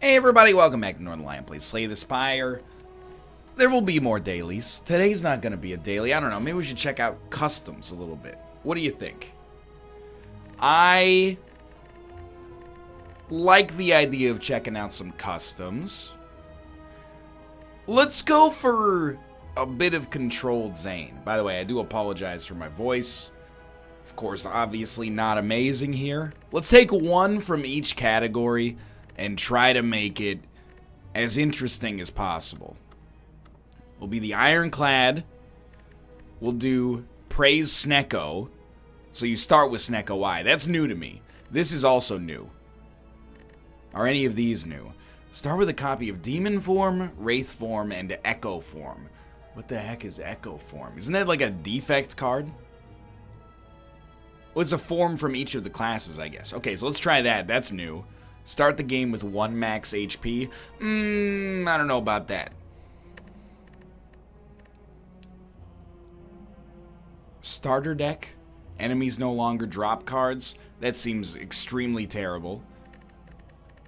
Hey everybody, welcome back to Northernlion Plays Slay the Spire. There will be more dailies. Today's not going to be a daily. I don't know, maybe we should check out customs a little bit. What do you think? I like the idea of checking out some customs. Let's go for a bit of Controlled Zane. By the way, I do apologize for my voice. Of course, obviously not amazing here. Let's take one from each category and try to make it as interesting as possible. We'll be the Ironclad. We'll do Praise Snecko. So you start with Snecko I. That's new to me. This is also new. Are any of these new? Start with a copy of Demon Form, Wraith Form, and Echo Form. What the heck is Echo Form? Isn't that like a defect card? Well, it's a form from each of the classes, I guess. Okay, so let's try that. That's new. Start the game with 1 max HP. I don't know about that. Starter deck. Enemies no longer drop cards. That seems extremely terrible.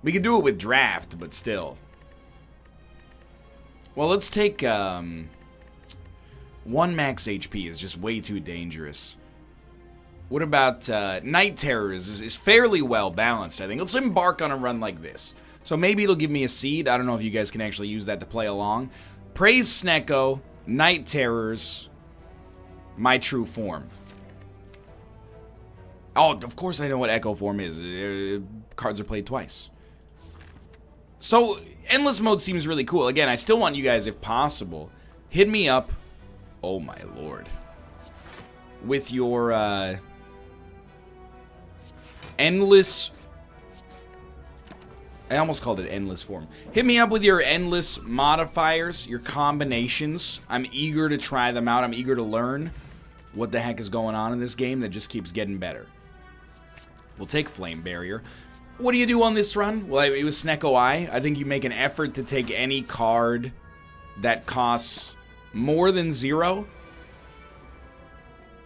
We could do it with draft, but still. Well, let's take 1 max HP is just way too dangerous. What about Night Terrors is fairly well balanced, I think. Let's embark on a run like this. So maybe it'll give me a seed. I don't know if you guys can actually use that to play along. Praise Snecko, Night Terrors, my true form. Oh, of course I know what Echo Form is. Cards are played twice. So, Endless Mode seems really cool. Again, I still want you guys, if possible, hit me up. Oh my lord. With your, Endless... I almost called it Endless Form. Hit me up with your endless modifiers, your combinations. I'm eager to try them out. I'm eager to learn what the heck is going on in this game that just keeps getting better. We'll take Flame Barrier. What do you do on this run? Well, it was Snecko I. I think you make an effort to take any card that costs more than 0.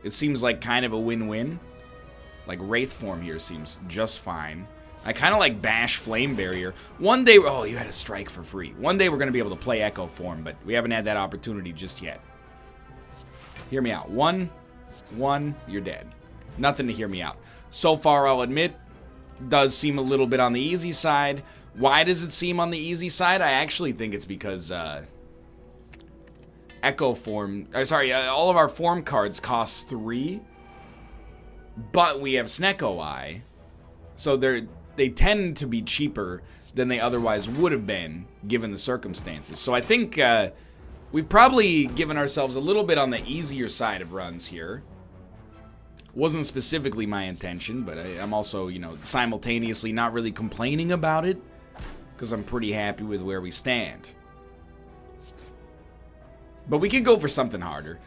It seems like kind of a win-win. Like Wraith Form here seems just fine. I kind of like Bash Flame Barrier. One day, oh, you had a strike for free. One day we're going to be able to play Echo Form, but we haven't had that opportunity just yet. Hear me out. 1, you're dead. Nothing to hear me out. So far, I'll admit, does seem a little bit on the easy side. Why does it seem on the easy side? I actually think it's because Echo Form, all of our form cards cost 3, but we have Snecko I, so they tend to be cheaper than they otherwise would have been given the circumstances. So I think we've probably given ourselves a little bit on the easier side of runs here. Wasn't specifically my intention, but I'm also, you know, simultaneously not really complaining about it because I'm pretty happy with where we stand. But we could go for something harder.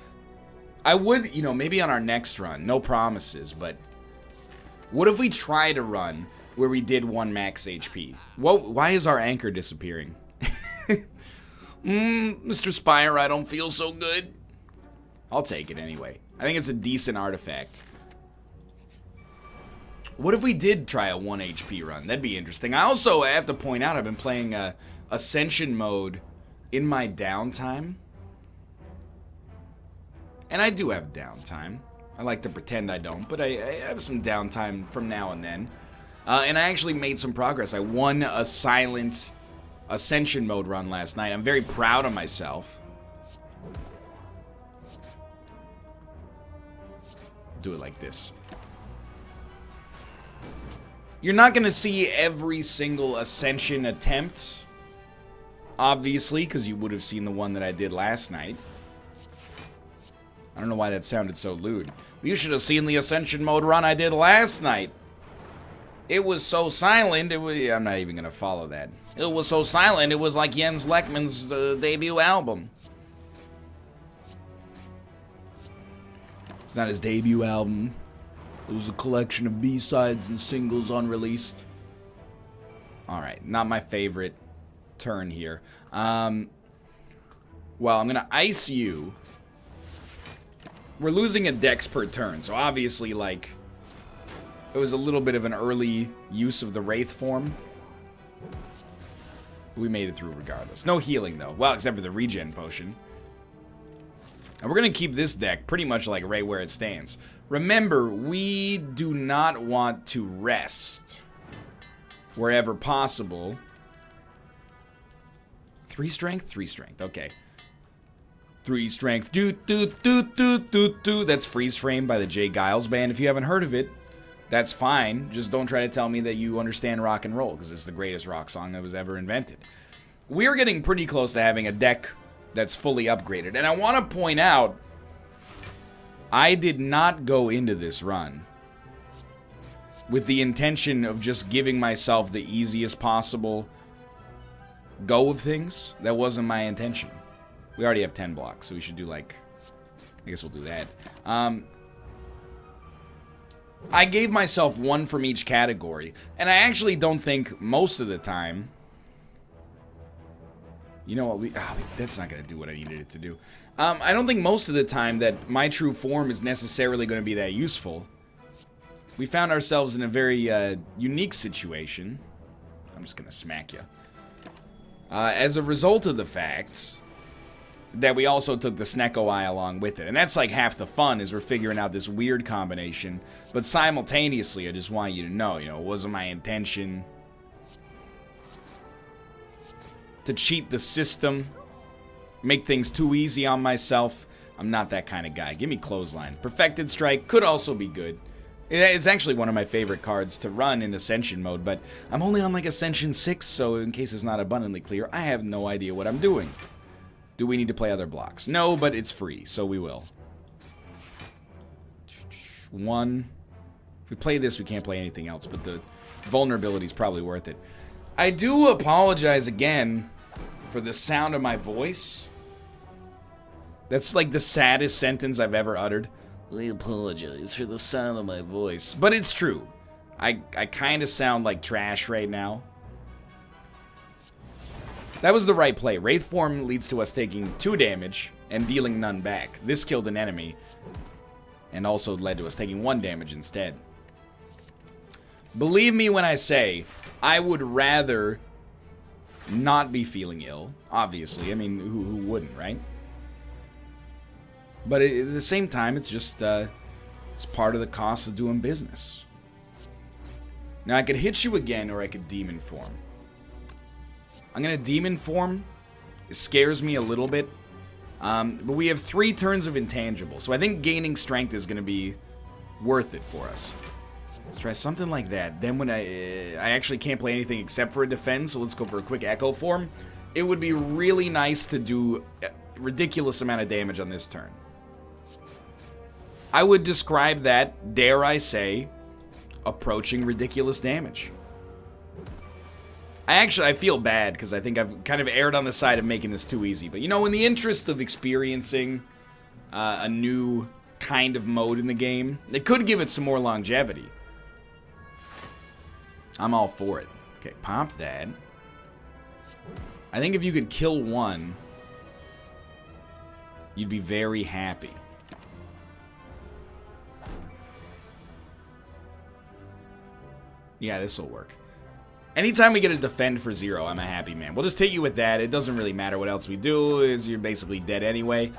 I would, you know, maybe on our next run, no promises, but what if we tried a run where we did 1 max HP? Why is our anchor disappearing? Mr. Spire, I don't feel so good. I'll take it anyway. I think it's a decent artifact. What if we did try a 1 HP run? That'd be interesting. I also have to point out I've been playing Ascension mode in my downtime. And I do have downtime. I like to pretend I don't, but I have some downtime from now and then. And I actually made some progress. I won a silent Ascension mode run last night. I'm very proud of myself. Do it like this. You're not going to see every single Ascension attempt, obviously, because you would have seen the one that I did last night. I don't know why that sounded so lewd. You should have seen the Ascension mode run I did last night. It was so silent, I'm not even going to follow that. It was so silent, it was like Jens Lekman's debut album. It's not his debut album. It was a collection of B-sides and singles unreleased. Alright, not my favorite turn here. Well, I'm going to ice you. We're losing a dex per turn, so obviously, like, it was a little bit of an early use of the Wraith Form. We made it through regardless. No healing, though. Well, except for the regen potion. And we're going to keep this deck pretty much like right where it stands. Remember, we do not want to rest wherever possible. 3 strength? 3 strength. Okay. 3 strength. That's Freeze Frame by the Jay Giles Band. If you haven't heard of it, that's fine. Just don't try to tell me that you understand rock and roll, because it's the greatest rock song that was ever invented. We're getting pretty close to having a deck that's fully upgraded. And I want to point out, I did not go into this run with the intention of just giving myself the easiest possible go of things. That wasn't my intention. We already have 10 blocks, so we should do like, I guess we'll do that. I gave myself 1 from each category, and I actually don't think most of the time, you know what, that's not going to do what I needed it to do. I don't think most of the time that my true form is necessarily going to be that useful. We found ourselves in a very unique situation. I'm just going to smack you. As a result of the fact that we also took the Snecko Eye along with it. And that's like half the fun, is we're figuring out this weird combination. But simultaneously, I just want you to know, it wasn't my intention to cheat the system, make things too easy on myself. I'm not that kind of guy. Give me Clothesline. Perfected Strike could also be good. It's actually one of my favorite cards to run in Ascension mode, but I'm only on like Ascension 6, so in case it's not abundantly clear, I have no idea what I'm doing. Do we need to play other blocks? No, but it's free, so we will. 1. If we play this, we can't play anything else, but the vulnerability is probably worth it. I do apologize again for the sound of my voice. That's like the saddest sentence I've ever uttered. I apologize for the sound of my voice. But it's true. I kind of sound like trash right now. That was the right play. Wraith Form leads to us taking 2 damage and dealing none back. This killed an enemy and also led to us taking 1 damage instead. Believe me when I say, I would rather not be feeling ill, obviously. I mean, who wouldn't, right? But at the same time, it's just, it's part of the cost of doing business. Now, I could hit you again, or I could Demon Form. I'm going to Demon Form. It scares me a little bit. But we have 3 turns of Intangible, so I think gaining Strength is going to be worth it for us. Let's try something like that. Then when I actually can't play anything except for a defense, so let's go for a quick Echo Form. It would be really nice to do a ridiculous amount of damage on this turn. I would describe that, dare I say, approaching ridiculous damage. I feel bad because I think I've kind of erred on the side of making this too easy. But, in the interest of experiencing a new kind of mode in the game, they could give it some more longevity. I'm all for it. Okay, pop that. I think if you could kill 1, you'd be very happy. Yeah, this will work. Anytime we get a defend for 0, I'm a happy man. We'll just hit you with that. It doesn't really matter what else we do, as you're basically dead anyway.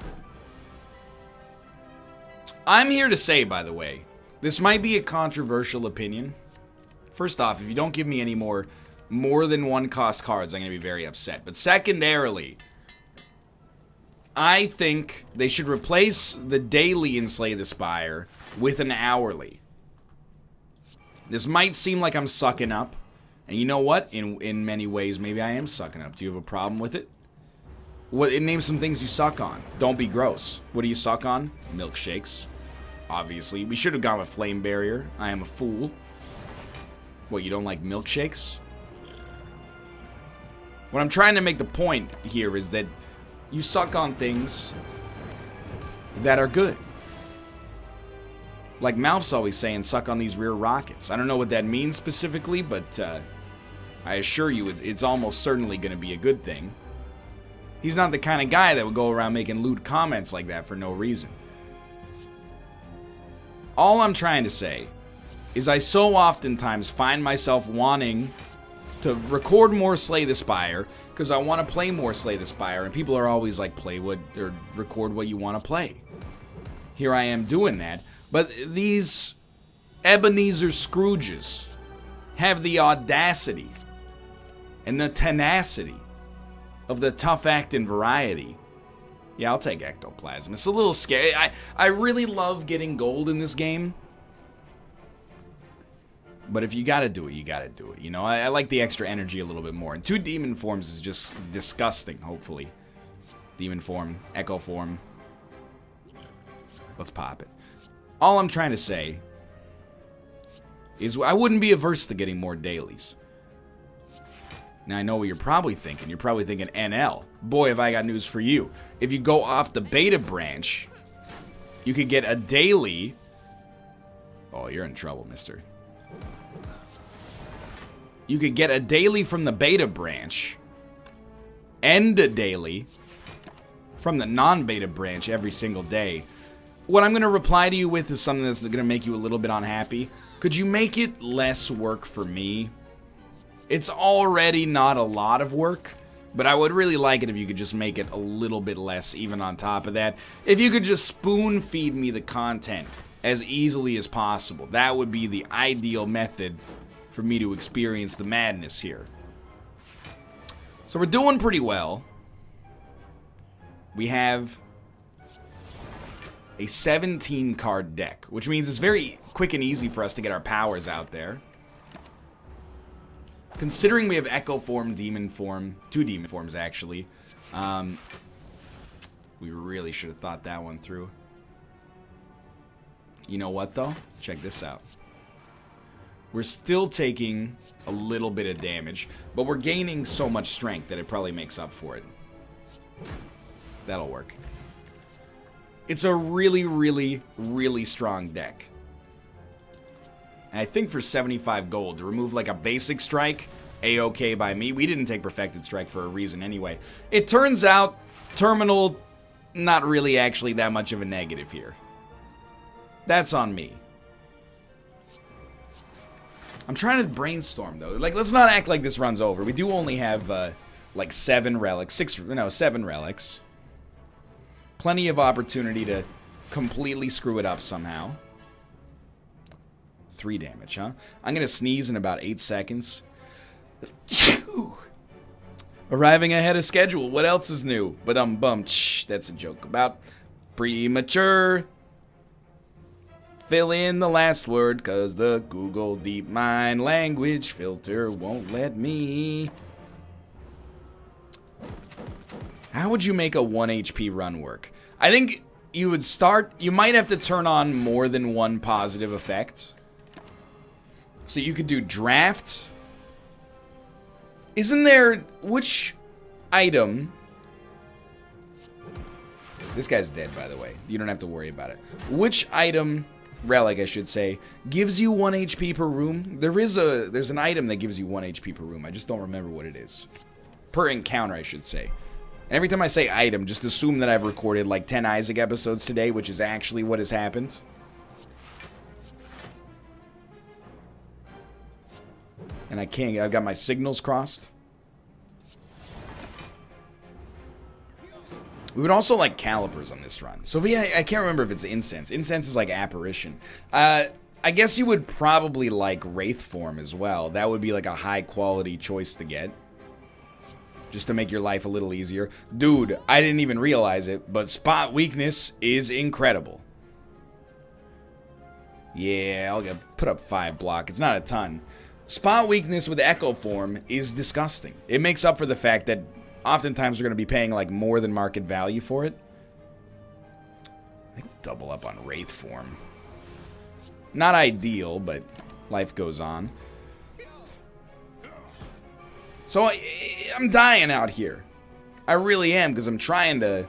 I'm here to say, by the way, this might be a controversial opinion. First off, if you don't give me any more than 1 cost cards, I'm going to be very upset. But secondarily, I think they should replace the daily in Slay the Spire with an hourly. This might seem like I'm sucking up. And you know what? In many ways, maybe I am sucking up. Do you have a problem with it? Name some things you suck on. Don't be gross. What do you suck on? Milkshakes. Obviously. We should have gone with Flame Barrier. I am a fool. What, you don't like milkshakes? What I'm trying to make the point here is that you suck on things that are good. Like Malph's always saying, suck on these rear rockets. I don't know what that means specifically, but I assure you it's almost certainly going to be a good thing. He's not the kind of guy that would go around making lewd comments like that for no reason. All I'm trying to say is I so oftentimes find myself wanting to record more Slay the Spire, because I want to play more Slay the Spire, and people are always like, play what, or record what you want to play. Here I am doing that, but these Ebenezer Scrooges have the audacity and the tenacity of the tough acting variety. Yeah, I'll take ectoplasm. It's a little scary. I really love getting gold in this game. But if you gotta do it, you gotta do it. You know, I like the extra energy a little bit more. And 2 demon forms is just disgusting, hopefully. Demon form, echo form. Let's pop it. All I'm trying to say is I wouldn't be averse to getting more dailies. Now, I know what you're probably thinking. You're probably thinking, NL. Boy, have I got news for you. If you go off the beta branch, you could get a daily. Oh, you're in trouble, mister. You could get a daily from the beta branch and a daily from the non-beta branch every single day. What I'm going to reply to you with is something that's going to make you a little bit unhappy. Could you make it less work for me? It's already not a lot of work, but I would really like it if you could just make it a little bit less, even on top of that. If you could just spoon feed me the content as easily as possible, that would be the ideal method for me to experience the madness here. So we're doing pretty well. We have a 17 card deck, which means it's very quick and easy for us to get our powers out there. Considering we have Echo Form, Demon Form, 2 Demon Forms actually, we really should have thought that one through. You know what though? Check this out. We're still taking a little bit of damage, but we're gaining so much strength that it probably makes up for it. That'll work. It's a really, really, really strong deck. And I think for 75 gold, to remove like a basic strike, A-okay by me. We didn't take Perfected Strike for a reason anyway. It turns out, Terminal, not really actually that much of a negative here. That's on me. I'm trying to brainstorm though. Like, let's not act like this runs over. We do only have like 7 relics, 7 relics. Plenty of opportunity to completely screw it up somehow. 3 damage, huh? I'm gonna sneeze in about 8 seconds. Arriving ahead of schedule. What else is new? Ba-dum-bum. That's a joke about premature. Fill in the last word, cause the Google DeepMind language filter won't let me. How would you make a 1 HP run work? I think you would start, you might have to turn on more than one positive effect. So you could do draft. Isn't there, which item? This guy's dead, by the way. You don't have to worry about it. Which item, relic I should say, gives you 1 HP per room? There's an item that gives you 1 HP per room. I just don't remember what it is. Per encounter, I should say. And every time I say item, just assume that I've recorded like 10 Isaac episodes today, which is actually what has happened. And I can't, I've got my signals crossed. We would also like calipers on this run. So I can't remember if it's incense. Incense is like apparition. I guess you would probably like wraith form as well. That would be like a high quality choice to get. Just to make your life a little easier. Dude, I didn't even realize it, but spot weakness is incredible. Yeah, I'll put up 5 block. It's not a ton. Spot weakness with Echo Form is disgusting. It makes up for the fact that oftentimes we're going to be paying like more than market value for it. I think we'll double up on Wraith Form. Not ideal, but life goes on. So I'm dying out here. I really am, because I'm trying to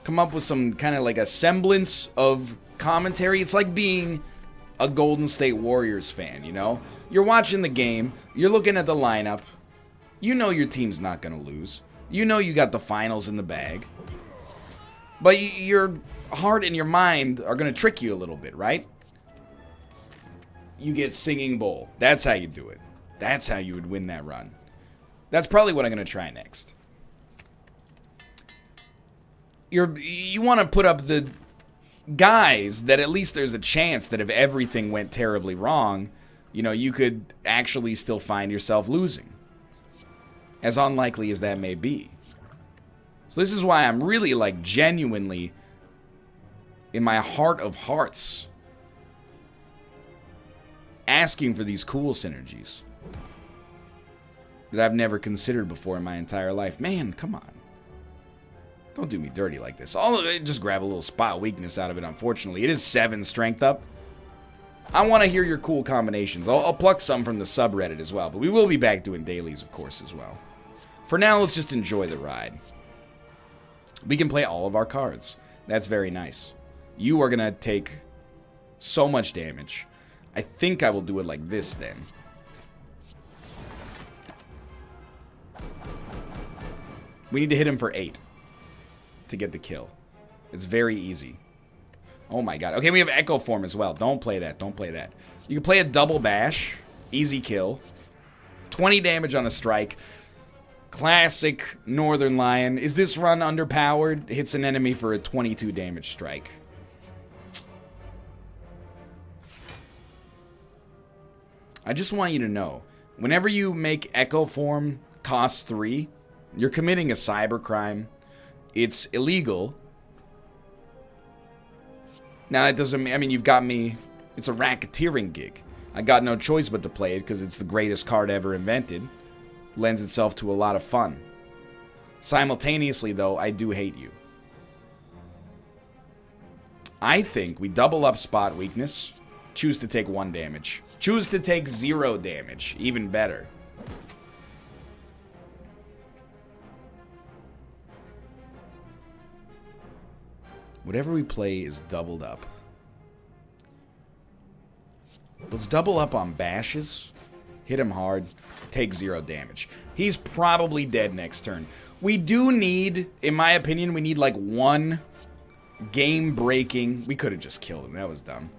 come up with some kind of like a semblance of commentary. It's like being a Golden State Warriors fan, you know? You're watching the game, you're looking at the lineup, you know your team's not gonna lose, you know you got the finals in the bag, but your heart and your mind are gonna trick you a little bit, right? You get Singing Bowl. That's how you do it. That's how you would win that run. That's probably what I'm going to try next. You want to put up the guys that at least there's a chance that if everything went terribly wrong, you know, you could actually still find yourself losing. As unlikely as that may be. So this is why I'm really, like, genuinely, in my heart of hearts, asking for these cool synergies that I've never considered before in my entire life. Man, come on. Don't do me dirty like this. Just grab a little spot weakness out of it, unfortunately. It is 7 strength up. I want to hear your cool combinations. I'll pluck some from the subreddit as well, but we will be back doing dailies, of course, as well. For now, let's just enjoy the ride. We can play all of our cards. That's very nice. You are going to take so much damage. I think I will do it like this then. We need to hit him for 8 to get the kill. It's very easy. Oh my god. Okay, we have Echo Form as well. Don't play that. Don't play that. You can play a double bash. Easy kill. 20 damage on a strike. Classic Northernlion. Is this run underpowered? Hits an enemy for a 22 damage strike. I just want you to know, whenever you make Echo Form cost 3, you're committing a cybercrime. It's illegal. Now, it doesn't... I mean, you've got me... It's a racketeering gig. I got no choice but to play it because it's the greatest card ever invented. Lends itself to a lot of fun. Simultaneously, though, I do hate you. I think we double up spot weakness. Choose to take 1 damage. Choose to take 0 damage. Even better. Whatever we play is doubled up. Let's double up on bashes. Hit him hard. Take 0 damage. He's probably dead next turn. We do need, in my opinion, we need like 1 game-breaking... We could have just killed him. That was dumb.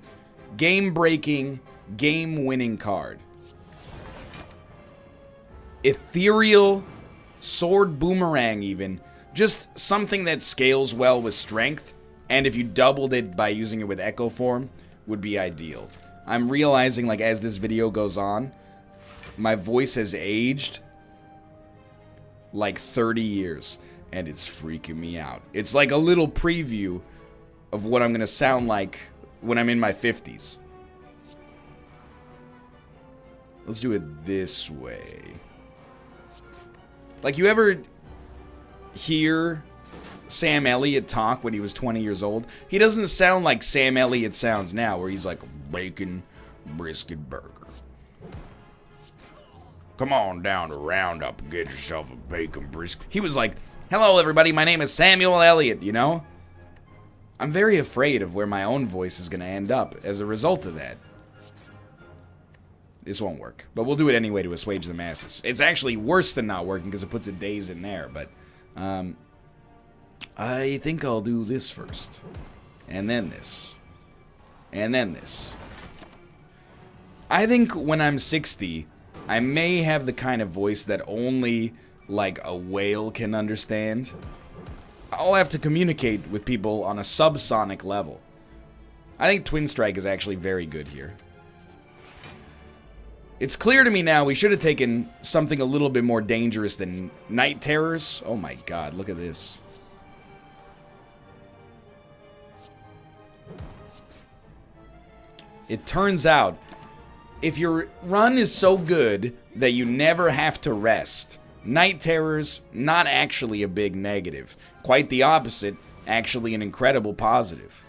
Game-breaking, game-winning card. Ethereal, sword boomerang even. Just something that scales well with strength. And if you doubled it by using it with Echo Form, would be ideal. I'm realizing, like, as this video goes on, my voice has aged like 30 years. And it's freaking me out. It's like a little preview of what I'm going to sound like when I'm in my 50s. Let's do it this way. Like, you ever hear Sam Elliott talk when he was 20 years old? He doesn't sound like Sam Elliott sounds now, where he's like, bacon brisket burger. Come on down to Roundup and get yourself a bacon brisket. He was like, hello everybody, my name is Samuel Elliott, you know? I'm very afraid of where my own voice is going to end up as a result of that. This won't work, but we'll do it anyway to assuage the masses. It's actually worse than not working because it puts a daze in there, but I think I'll do this first. And then this. And then this. I think when I'm 60, I may have the kind of voice that only, like, a whale can understand. I'll have to communicate with people on a subsonic level. I think Twin Strike is actually very good here. It's clear to me now we should have taken something a little bit more dangerous than Night Terrors. Oh my god, look at this. It turns out, if your run is so good that you never have to rest, Night Terrors, not actually a big negative. Quite the opposite, actually an incredible positive.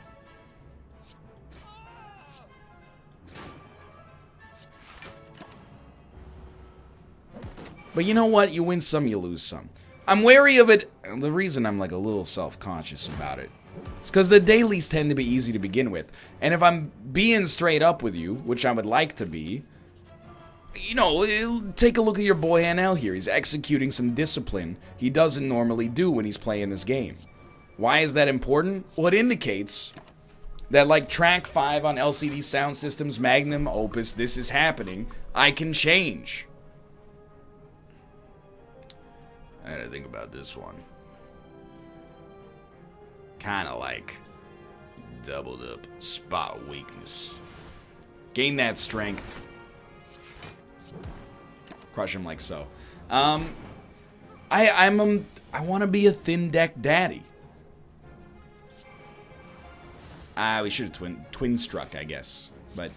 But you know what? You win some, you lose some. I'm wary of it. The reason I'm like a little self-conscious about it is because the dailies tend to be easy to begin with. And if I'm being straight up with you, which I would like to be, you know, take a look at your boy NL here. He's executing some discipline he doesn't normally do when he's playing this game. Why is that important? Well, it indicates that, like track 5 on LCD Sound System's Magnum Opus, This Is Happening, I can change. I gotta think about this one. Kinda like doubled up spot weakness. Gain that strength. Crush him like so. I want to be a thin deck daddy. We should have twin struck, I guess. But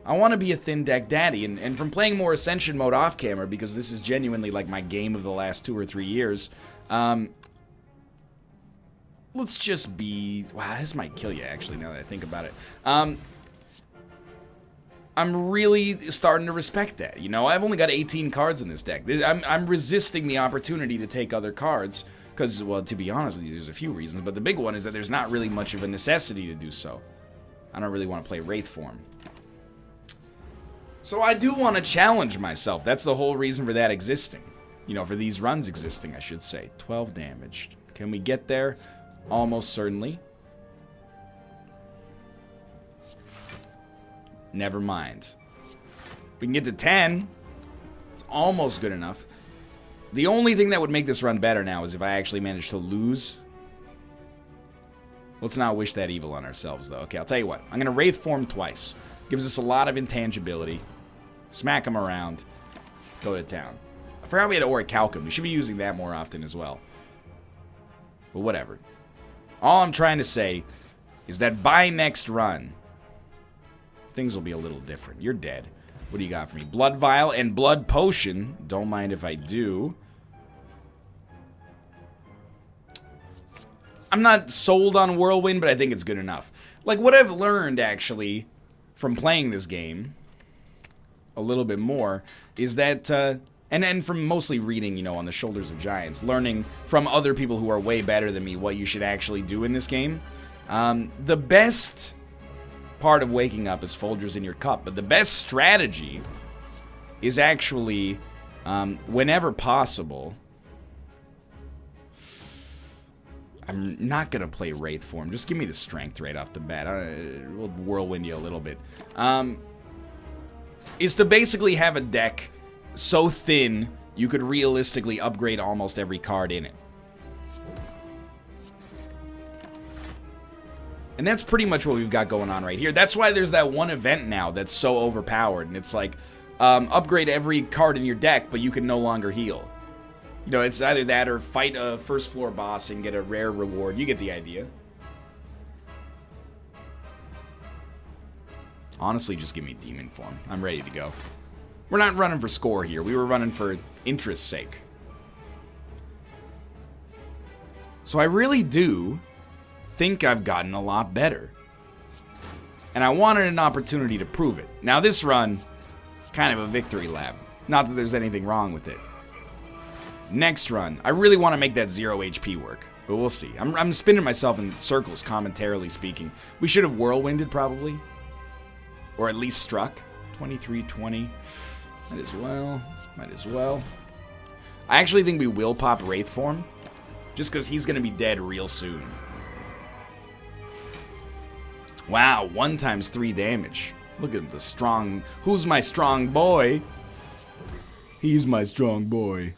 I want to be a thin deck daddy, and from playing more Ascension mode off camera, because this is genuinely like my game of the last 2 or 3 years. Let's just be... Wow, this might kill you, actually, now that I think about it. I'm really starting to respect that. You know, I've only got 18 cards in this deck. I'm resisting the opportunity to take other cards. Because, well, to be honest with you, there's a few reasons. But the big one is that there's not really much of a necessity to do so. I don't really want to play Wraith form. So I do want to challenge myself. That's the whole reason for that existing. You know, for these runs existing, I should say. 12 damage. Can we get there? Almost certainly. Never mind. We can get to 10. It's almost good enough. The only thing that would make this run better now is if I actually manage to lose. Let's not wish that evil on ourselves, though. Okay, I'll tell you what. I'm going to Wraith form twice. Gives us a lot of intangibility. Smack him around. Go to town. I forgot we had Orichalcum. We should be using that more often as well. But whatever. All I'm trying to say is that by next run, things will be a little different. You're dead. What do you got for me? Blood Vial and Blood Potion. Don't mind if I do. I'm not sold on Whirlwind, but I think it's good enough. Like, what I've learned, actually, from playing this game a little bit more, is that, and from mostly reading, you know, on the shoulders of giants, learning from other people who are way better than me what you should actually do in this game. The best part of waking up is Folgers in your cup, but the best strategy is actually, whenever possible, I'm not going to play Wraith form. Just give me the strength right off the bat. We'll whirlwind you a little bit. Is to basically have a deck so thin you could realistically upgrade almost every card in it. And that's pretty much what we've got going on right here. That's why there's that one event now that's so overpowered. And it's like, upgrade every card in your deck, but you can no longer heal. You know, it's either that or fight a first floor boss and get a rare reward. You get the idea. Honestly, just give me demon form. I'm ready to go. We're not running for score here. We were running for interest's sake. So I really do think I've gotten a lot better. And I wanted an opportunity to prove it. Now this run, kind of a victory lap. Not that there's anything wrong with it. Next run, I really want to make that 0 HP work. But we'll see. I'm spinning myself in circles, commentarily speaking. We should have whirlwinded, probably. Or at least struck. 23-20. Might as well. Might as well. I actually think we will pop Wraith form. Just because he's going to be dead real soon. Wow, 1 times 3 damage. Look at the strong... Who's my strong boy? He's my strong boy.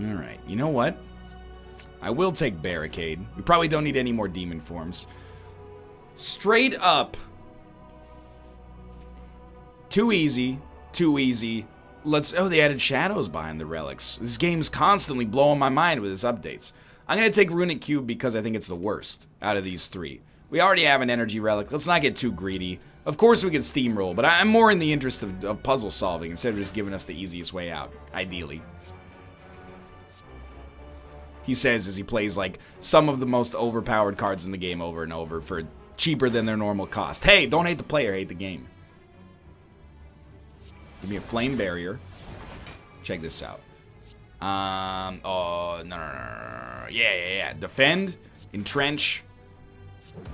Alright, you know what? I will take Barricade. We probably don't need any more demon forms. Straight up. Too easy. Too easy. Oh, they added shadows behind the relics. This game's constantly blowing my mind with its updates. I'm going to take Runic Cube because I think it's the worst out of these 3. We already have an energy relic. Let's not get too greedy. Of course we can steamroll, but I'm more in the interest of puzzle solving instead of just giving us the easiest way out, ideally. He says as he plays like some of the most overpowered cards in the game over and over for cheaper than their normal cost. Hey, don't hate the player, hate the game. Give me a flame barrier. Check this out. Oh, no. Yeah. Defend, entrench,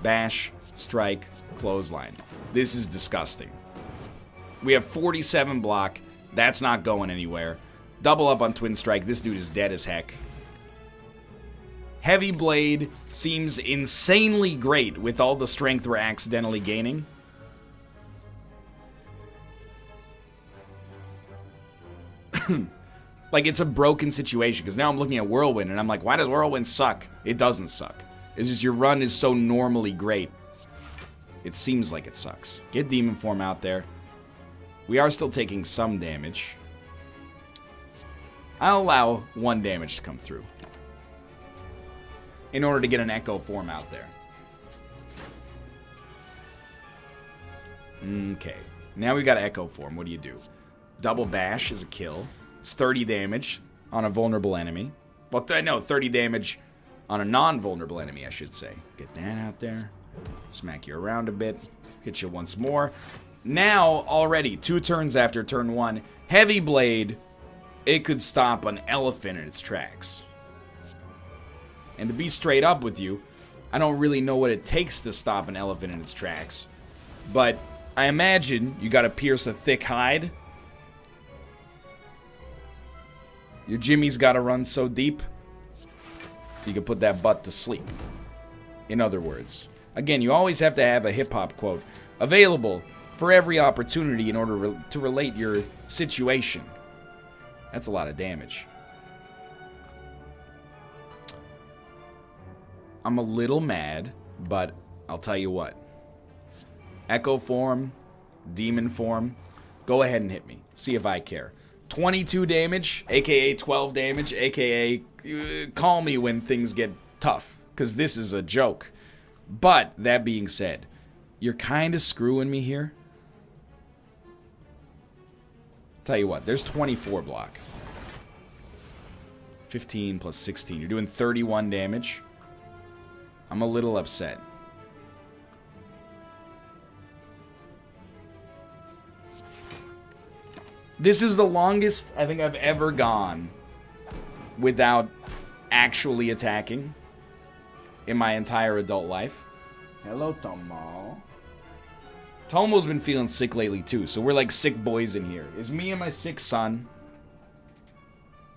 bash, strike, clothesline. This is disgusting. We have 47 block. That's not going anywhere. Double up on twin strike. This dude is dead as heck. Heavy Blade seems insanely great with all the strength we're accidentally gaining. Like, it's a broken situation, because now I'm looking at Whirlwind, and I'm like, why does Whirlwind suck? It doesn't suck. It's just your run is so normally great. It seems like it sucks. Get Demon Form out there. We are still taking some damage. I'll allow 1 damage to come through in order to get an Echo Form out there. Okay. Now we got Echo Form. What do you do? Double Bash is a kill. It's 30 damage on a vulnerable enemy. Well, no, 30 damage on a non-vulnerable enemy, I should say. Get that out there. Smack you around a bit. Hit you once more. Now, already, 2 turns after turn 1, Heavy Blade, it could stop an elephant in its tracks. And to be straight up with you, I don't really know what it takes to stop an elephant in its tracks. But I imagine you gotta pierce a thick hide. Your Jimmy's gotta run so deep, you can put that butt to sleep. In other words. Again, you always have to have a hip-hop quote available for every opportunity in order to relate your situation. That's a lot of damage. I'm a little mad, but I'll tell you what. Echo Form, Demon Form, go ahead and hit me. See if I care. 22 damage, aka 12 damage, aka call me when things get tough, because this is a joke. But, that being said, you're kind of screwing me here. Tell you what, there's 24 block. 15 plus 16. You're doing 31 damage. I'm a little upset. This is the longest I think I've ever gone without actually attacking in my entire adult life. Hello, Tomo. Tomo's been feeling sick lately too, so we're like sick boys in here. It's me and my sick son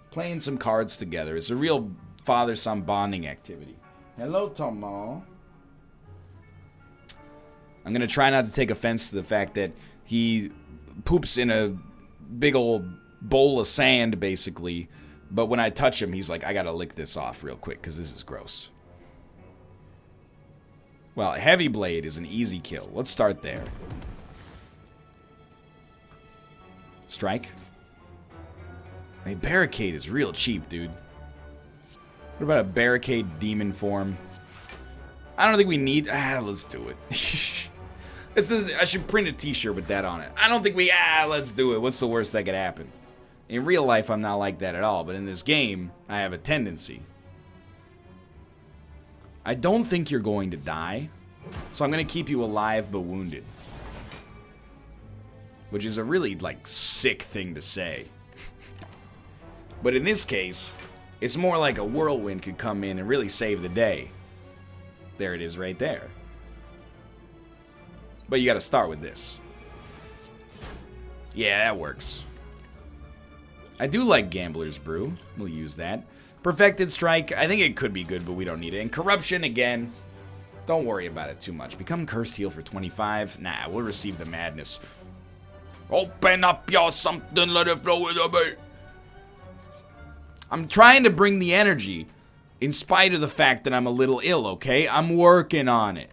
playing some cards together. It's a real father-son bonding activity. Hello, Tomo. I'm gonna try not to take offense to the fact that he poops in a big old bowl of sand, basically. But when I touch him, he's like, I gotta lick this off real quick, because this is gross. Well, Heavy Blade is an easy kill. Let's start there. Strike. I mean, Barricade is real cheap, dude. What about a Barricade Demon Form? I don't think we need... let's do it. I should print a t-shirt with that on it. I don't think we... let's do it. What's the worst that could happen? In real life, I'm not like that at all. But in this game, I have a tendency. I don't think you're going to die. So I'm going to keep you alive but wounded. Which is a really, like, sick thing to say. But in this case, it's more like a Whirlwind could come in and really save the day. There it is right there. But you got to start with this. Yeah, that works. I do like Gambler's Brew. We'll use that. Perfected Strike. I think it could be good, but we don't need it. And Corruption, again, don't worry about it too much. Become Cursed Heal for 25. Nah, we'll receive the madness. Open up your something, let it flow with me. I'm trying to bring the energy in spite of the fact that I'm a little ill, okay? I'm working on it.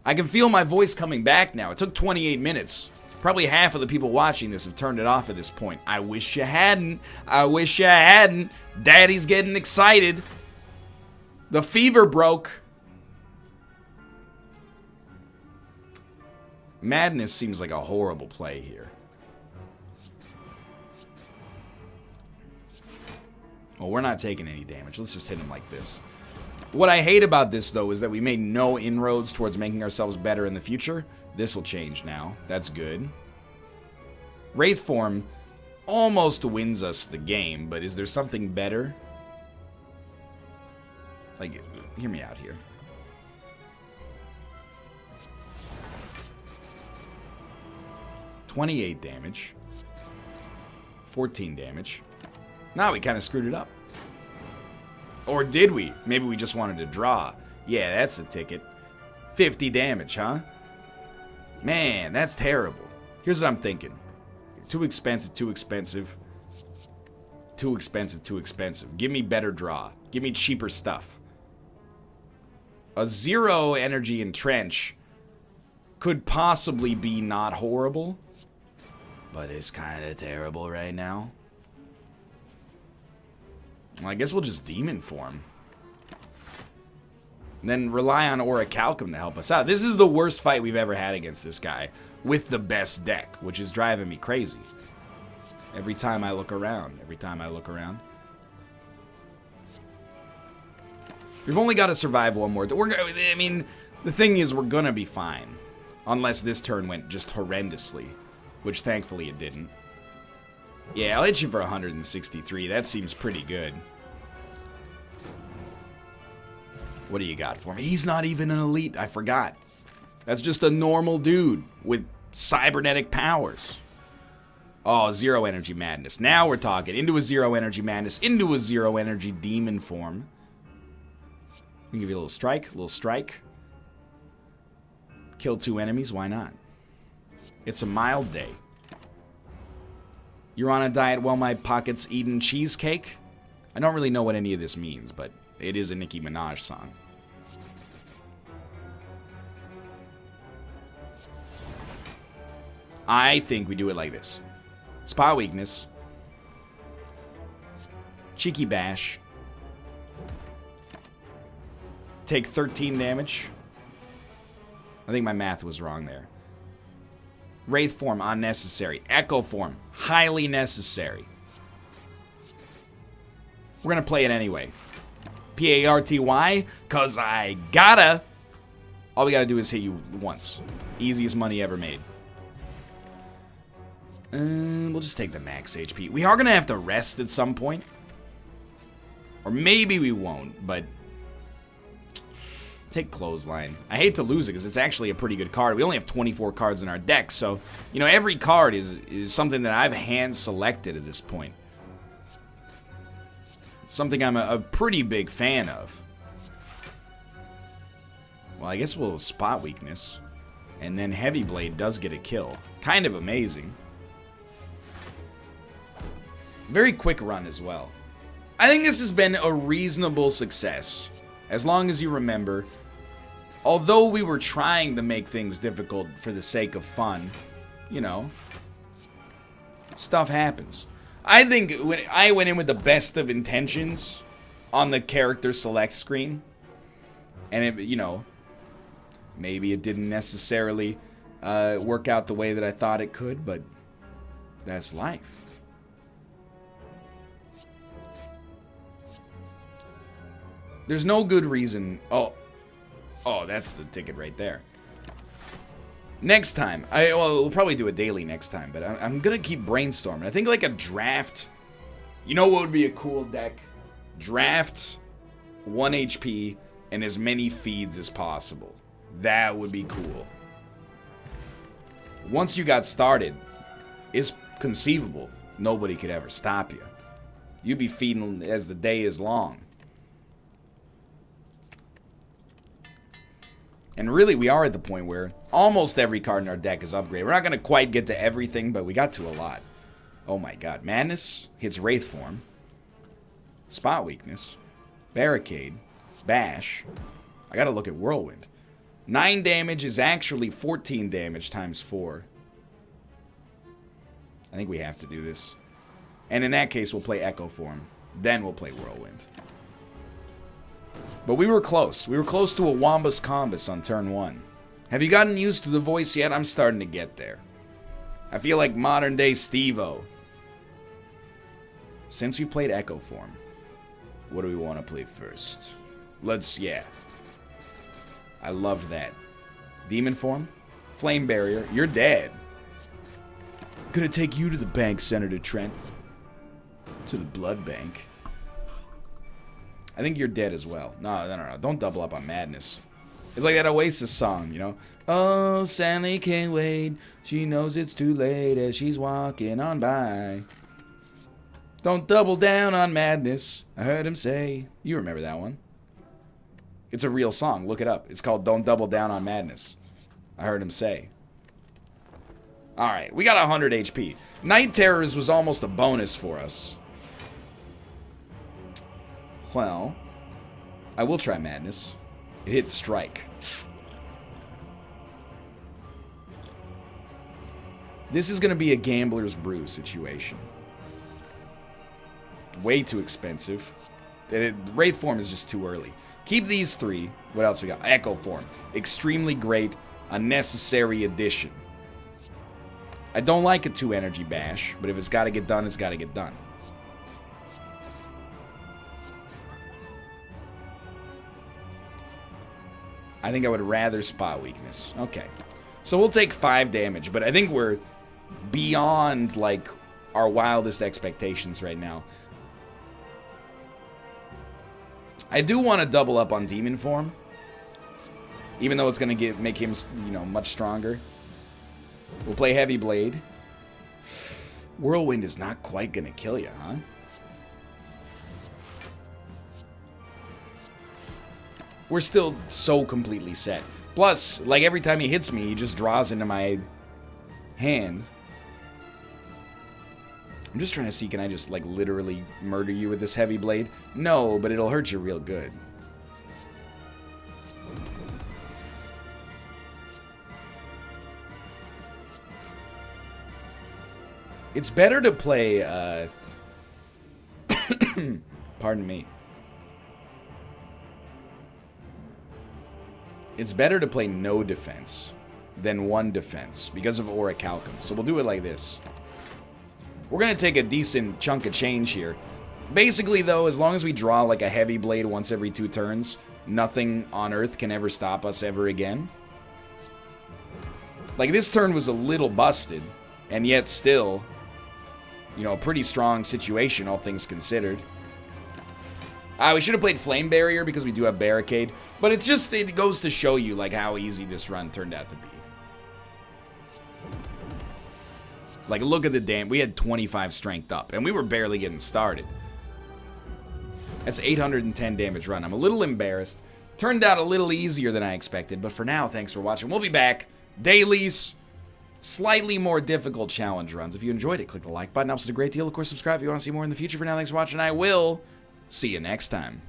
I can feel my voice coming back now. It took 28 minutes. Probably half of the people watching this have turned it off at this point. I wish you hadn't. I wish you hadn't. Daddy's getting excited. The fever broke. Madness seems like a horrible play here. Well, we're not taking any damage. Let's just hit him like this. What I hate about this, though, is that we made no inroads towards making ourselves better in the future. This will change now. That's good. Wraith Form almost wins us the game, but is there something better? Like, hear me out here. $28 damage. 14 damage. Now we kind of screwed it up. Or did we? Maybe we just wanted to draw. Yeah, that's the ticket. 50 damage, huh? Man, that's terrible. Here's what I'm thinking. Too expensive, too expensive. Too expensive, too expensive. Give me better draw. Give me cheaper stuff. A 0 energy entrench could possibly be not horrible, but it's kind of terrible right now. Well, I guess we'll just demon form. And then rely on Orichalcum to help us out. This is the worst fight we've ever had against this guy with the best deck, which is driving me crazy. Every time I look around. We've only got to survive one more. I mean, the thing is, we're gonna be fine. Unless this turn went just horrendously. Which, thankfully, it didn't. Yeah, I'll hit you for 163. That seems pretty good. What do you got for me? He's not even an elite. I forgot. That's just a normal dude with cybernetic powers. Oh, 0 energy madness. Now we're talking. Into a 0 energy madness. Into a 0 energy demon form. We can give you a little strike. Kill 2 enemies. Why not? It's a mild day. You're on a diet while my pocket's eating cheesecake? I don't really know what any of this means, but it is a Nicki Minaj song. I think we do it like this. Spot weakness. Cheeky bash. Take 13 damage. I think my math was wrong there. Wraith form, unnecessary. Echo form, highly necessary. We're gonna play it anyway. P-A-R-T-Y, cause I gotta. All we gotta do is hit you once. Easiest money ever made. We'll just take the max HP. We are gonna have to rest at some point. Or maybe we won't, but take Clothesline. I hate to lose it because it's actually a pretty good card. We only have 24 cards in our deck, so, you know, every card is something that I've hand-selected at this point. Something I'm a pretty big fan of. Well, I guess we'll spot weakness. And then Heavy Blade does get a kill. Kind of amazing. Very quick run as well. I think this has been a reasonable success. As long as you remember, although we were trying to make things difficult for the sake of fun, you know, stuff happens. I think when I went in with the best of intentions on the character select screen, and it, you know, maybe it didn't necessarily work out the way that I thought it could, but that's life. There's no good reason. Oh, that's the ticket right there. Next time, well, we'll probably do a daily next time, but I'm gonna keep brainstorming. I think like a draft. You know what would be a cool deck? Draft 1 HP and as many feeds as possible. That would be cool. Once you got started, it's conceivable nobody could ever stop you. You'd be feeding as the day is long. And really, we are at the point where almost every card in our deck is upgraded. We're not going to quite get to everything, but we got to a lot. Oh my god. Madness hits Wraith form. Spot weakness. Barricade. Bash. I got to look at Whirlwind. 9 damage is actually 14 damage times 4. I think we have to do this. And in that case, we'll play Echo form. Then we'll play Whirlwind. But we were close. We were close to a Wombus Combus on turn 1. Have you gotten used to the voice yet? I'm starting to get there. I feel like modern day Steve-O. Since we played Echo form, what do we want to play first? Yeah. I loved that. Demon form? Flame barrier. You're dead. Gonna take you to the bank, Senator Trent. To the blood bank. I think you're dead as well. No. Don't double up on madness. It's like that Oasis song, you know? Oh, Sally can't wait. She knows it's too late as she's walking on by. Don't double down on madness. I heard him say. You remember that one. It's a real song. Look it up. It's called Don't Double Down on Madness. I heard him say. Alright, we got 100 HP. Night Terrors was almost a bonus for us. Well, I will try Madness. It hits Strike. This is going to be a Gambler's Brew situation. Way too expensive. Wraith form is just too early. Keep these 3. What else we got? Echo form. Extremely great. A necessary addition. I don't like a 2 energy bash, but if it's got to get done, it's got to get done. I think I would rather spot weakness. Okay. So we'll take 5 damage, but I think we're beyond, like, our wildest expectations right now. I do want to double up on demon form, even though it's going to make him, you know, much stronger. We'll play Heavy Blade. Whirlwind is not quite going to kill you, huh? We're still so completely set. Plus, like, every time he hits me, he just draws into my hand. I'm just trying to see, can I just, like, literally murder you with this Heavy Blade? No, but it'll hurt you real good. It's better to play, pardon me. It's better to play no defense than 1 defense because of Orichalcum. So we'll do it like this. We're going to take a decent chunk of change here. Basically, though, as long as we draw like a Heavy Blade once every 2 turns, nothing on Earth can ever stop us ever again. Like, this turn was a little busted, and yet still, you know, a pretty strong situation, all things considered. We should have played Flame Barrier because we do have Barricade. But it's just, it goes to show you, like, how easy this run turned out to be. Like, look at the damn. We had 25 strength up, and we were barely getting started. That's 810 damage run. I'm a little embarrassed. Turned out a little easier than I expected, but for now, thanks for watching. We'll be back. Dailies. Slightly more difficult challenge runs. If you enjoyed it, click the like button. Helps it a great deal. Of course, subscribe if you want to see more in the future. For now, thanks for watching. I will see you next time.